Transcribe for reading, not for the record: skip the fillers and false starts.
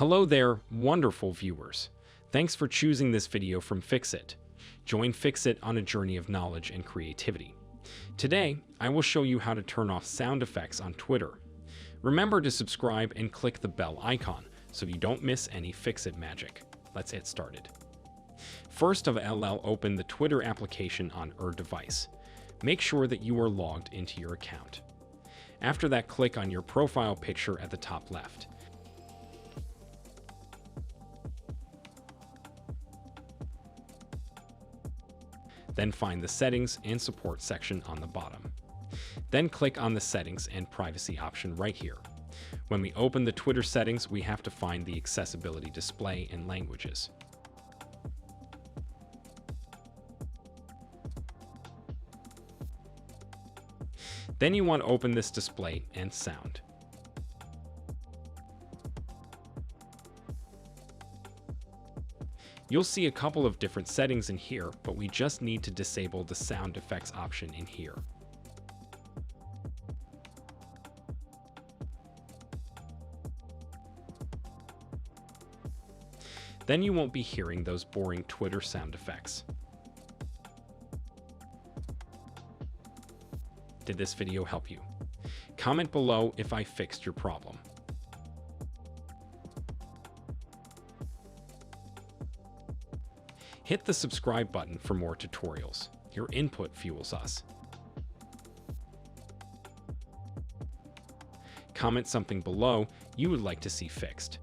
Hello there, wonderful viewers. Thanks for choosing this video from Fixit. Join Fixit on a journey of knowledge and creativity. Today, I will show you how to turn off sound effects on Twitter. Remember to subscribe and click the bell icon so you don't miss any Fixit magic. Let's get started. First of all, open the Twitter application on your device. Make sure that you are logged into your account. After that, click on your profile picture at the top left. Then find the Settings and Support section on the bottom. Then click on the Settings and Privacy option right here. When we open the Twitter settings, we have to find the Accessibility display and languages. Then you want to open this display and sound. You'll see a couple of different settings in here, but we just need to disable the sound effects option in here. Then you won't be hearing those boring Twitter sound effects. Did this video help you? Comment below if I fixed your problem. Hit the subscribe button for more tutorials. Your input fuels us. Comment something below you would like to see fixed.